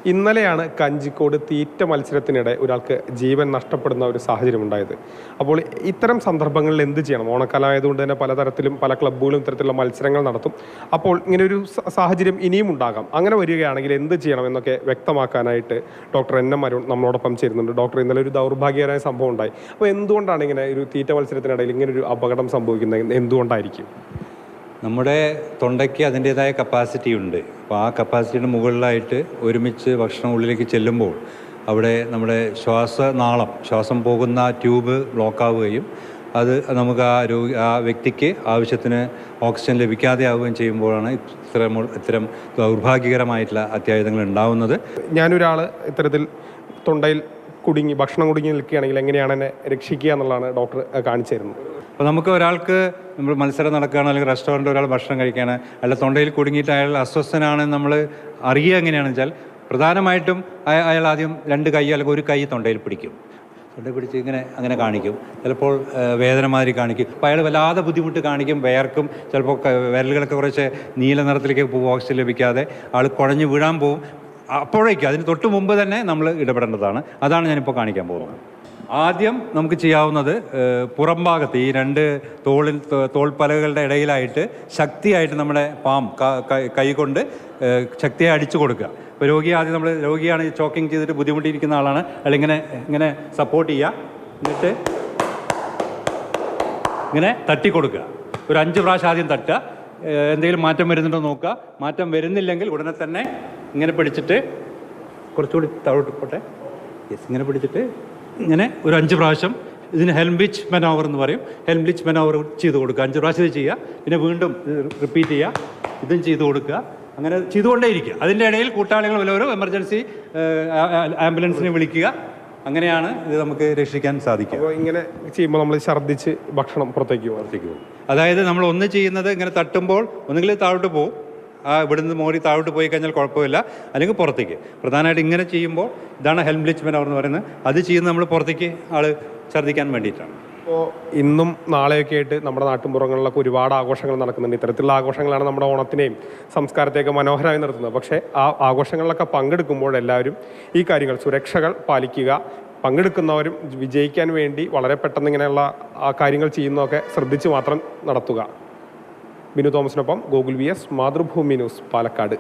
ഇന്നലെയാണ് കഞ്ചിക്കോട് തീറ്റ മത്സരത്തിനിടെ ഒരാൾക്ക് ജീവൻ നഷ്ടപ്പെടുന്ന ഒരു സാഹചര്യം ഉണ്ടായത്. അപ്പോൾ ഇത്തരം സന്ദർഭങ്ങളിൽ എന്ത് ചെയ്യണം? ഓണക്കാലം ആയതുകൊണ്ട് തന്നെ പലതരത്തിലും പല ക്ലബ്ബുകളും ഇത്തരത്തിലുള്ള മത്സരങ്ങൾ നടത്തും. അപ്പോൾ ഇങ്ങനൊരു സാഹചര്യം ഇനിയും ഉണ്ടാകാം. അങ്ങനെ വരികയാണെങ്കിൽ എന്ത് ചെയ്യണം എന്നൊക്കെ വ്യക്തമാക്കാനായിട്ട് ഡോക്ടർ NM അരുൺ നമ്മളോടൊപ്പം ചേരുന്നുണ്ട്. ഡോക്ടർ, ഇന്നലെ ഒരു ദൗർഭാഗ്യകരമായ സംഭവം ഉണ്ടായി. അപ്പോൾ എന്തുകൊണ്ടാണ് ഇങ്ങനെ ഒരു തീറ്റ മത്സരത്തിനിടയിൽ ഇങ്ങനൊരു അപകടം സംഭവിക്കുന്നത്? എന്തുകൊണ്ടായിരിക്കും? നമ്മുടെ തൊണ്ടയ്ക്ക് അതിൻ്റേതായ കപ്പാസിറ്റി ഉണ്ട്. അപ്പോൾ ആ കപ്പാസിറ്റിയുടെ മുകളിലായിട്ട് ഒരുമിച്ച് ഭക്ഷണം ഉള്ളിലേക്ക് ചെല്ലുമ്പോൾ അവിടെ നമ്മുടെ ശ്വാസം പോകുന്ന ട്യൂബ് ബ്ലോക്കാവുകയും അത് നമുക്ക് ആ വ്യക്തിക്ക് ആവശ്യത്തിന് ഓക്സിജൻ ലഭിക്കാതെ ആവുകയും ചെയ്യുമ്പോഴാണ് ഇത്തരം ദൗർഭാഗ്യകരമായിട്ടുള്ള അത്യാഹിതങ്ങൾ ഉണ്ടാവുന്നത്. ഞാനൊരാൾ ഇത്തരത്തിൽ തൊണ്ടയിൽ ഭക്ഷണം കുടുങ്ങി നിൽക്കുകയാണെങ്കിൽ എങ്ങനെയാണ് എന്നെ രക്ഷിക്കുക എന്നുള്ളതാണ് ഡോക്ടർ കാണിച്ചു തരുന്നത്. അപ്പോൾ നമുക്ക് ഒരാൾക്ക് നമ്മൾ മത്സരം നടക്കുകയാണ്, അല്ലെങ്കിൽ റെസ്റ്റോറൻറ്റ് ഒരാൾ ഭക്ഷണം കഴിക്കുകയാണ്, അല്ല തൊണ്ടയിൽ കുടുങ്ങിയിട്ട് അയാൾ അസ്വസ്ഥനാണെന്ന് നമ്മൾ അറിയുക എങ്ങനെയാണെന്ന് വെച്ചാൽ പ്രധാനമായിട്ടും അയാൾ ആദ്യം 2 കൈ അല്ലെങ്കിൽ 1 കൈ തൊണ്ടയിൽ പിടിക്കും. തൊണ്ടയിൽ പിടിച്ച് അങ്ങനെ കാണിക്കും. ചിലപ്പോൾ വേദന മാതിരി കാണിക്കും. അപ്പോൾ അയാൾ വല്ലാതെ ബുദ്ധിമുട്ട് കാണിക്കും, വേർക്കും. ചിലപ്പോൾ വിരലുകളൊക്കെ കുറച്ച് നീല നിറത്തിലേക്ക് പോകും, ഓക്സിജൻ ലഭിക്കാതെ ആൾ കുഴഞ്ഞു വീഴാൻ പോകും. അപ്പോഴേക്കും അതിന് തൊട്ട് മുമ്പ് തന്നെ നമ്മൾ ഇടപെടേണ്ടതാണ്. അതാണ് ഞാനിപ്പോൾ കാണിക്കാൻ പോകുന്നത്. ആദ്യം നമുക്ക് ചെയ്യാവുന്നത് പുറം ഭാഗത്ത് ഈ 2 തോൾപ്പലകളുടെ ഇടയിലായിട്ട് ശക്തിയായിട്ട് നമ്മുടെ കൈ കൊണ്ട് ശക്തിയായി അടിച്ചു കൊടുക്കുക. ഇപ്പോൾ രോഗിയാണ് ചോക്കിങ് ചെയ്തിട്ട് ബുദ്ധിമുട്ടിയിരിക്കുന്ന ആളാണ്, അല്ലെങ്കിൽ ഇങ്ങനെ സപ്പോർട്ട് ചെയ്യുക. എന്നിട്ട് ഇങ്ങനെ തട്ടിക്കൊടുക്കുക. ഒരു 5 പ്രാവശ്യം ആദ്യം തട്ടുക. എന്തെങ്കിലും മാറ്റം വരുന്നുണ്ടോ നോക്കുക. മാറ്റം വരുന്നില്ലെങ്കിൽ ഉടനെ തന്നെ ഇങ്ങനെ പിടിച്ചിട്ട് കുറച്ചുകൂടി താഴോട്ട് പോട്ടെ. ഇങ്ങനെ പിടിച്ചിട്ട് ഇങ്ങനെ ഒരു 5 പ്രാവശ്യം, ഇതിന് ഹെൽംബ്ലിച്ച് മെനോവർ എന്ന് പറയും, ഹെൽംബ്ലിച്ച് മെനോവർ ചെയ്ത് കൊടുക്കുക. 5 പ്രാവശ്യം ഇത് ചെയ്യുക. പിന്നെ വീണ്ടും റിപ്പീറ്റ് ചെയ്യുക. ഇതും ചെയ്ത് കൊടുക്കുക. അങ്ങനെ ചെയ്തുകൊണ്ടേയിരിക്കുക. അതിൻ്റെ ഇടയിൽ കൂട്ടാളികൾ വല്ലവരും എമർജൻസി ആംബുലൻസിനെ വിളിക്കുക. അങ്ങനെയാണ് ഇത് നമുക്ക് രക്ഷിക്കാൻ സാധിക്കുക. അപ്പോൾ ഇങ്ങനെ ചെയ്യുമ്പോൾ നമ്മൾ ഛർദ്ദിച്ച് ഭക്ഷണം പുറത്തേക്ക് പോകും. അതായത് നമ്മൾ ഒന്ന് ചെയ്യുന്നത് ഇങ്ങനെ തട്ടുമ്പോൾ ഒന്നുകിൽ താഴോട്ട് പോകും, ഇവിടുന്ന് മോറി താഴോട്ട് പോയി കഴിഞ്ഞാൽ കുഴപ്പമില്ല, അല്ലെങ്കിൽ പുറത്തേക്ക്. പ്രധാനമായിട്ട് ഇങ്ങനെ ചെയ്യുമ്പോൾ ഇതാണ് ഹെൽംബ്ലിച്ച് മെനോവർ എന്ന് പറയുന്നത്. അത് ചെയ്യുന്നത് നമ്മൾ പുറത്തേക്ക് ഛർദ്ദിക്കാൻ വേണ്ടിയിട്ടാണ്. ഇപ്പോൾ ഇന്നും നാളെയൊക്കെ ആയിട്ട് നമ്മുടെ നാട്ടിൻപുറങ്ങളിലൊക്കെ ഒരുപാട് ആഘോഷങ്ങൾ നടക്കുന്നുണ്ട്. ഇത്തരത്തിലുള്ള ആഘോഷങ്ങളാണ് നമ്മുടെ ഓണത്തിനെയും സംസ്കാരത്തെയൊക്കെ മനോഹരമായി നിർത്തുന്നത്. പക്ഷേ ആ ആഘോഷങ്ങളിലൊക്കെ പങ്കെടുക്കുമ്പോൾ എല്ലാവരും ഈ കാര്യങ്ങൾ, സുരക്ഷകൾ പാലിക്കുക, പങ്കെടുക്കുന്നവരും വിജയിക്കാൻ വേണ്ടി വളരെ പെട്ടെന്ന് ഇങ്ങനെയുള്ള ആ കാര്യങ്ങൾ ചെയ്യുന്നതൊക്കെ ശ്രദ്ധിച്ച് മാത്രം നടത്തുക. ബിനു തോമസിനൊപ്പം ഗോകുൽ VS, മാതൃഭൂമി ന്യൂസ്, പാലക്കാട്.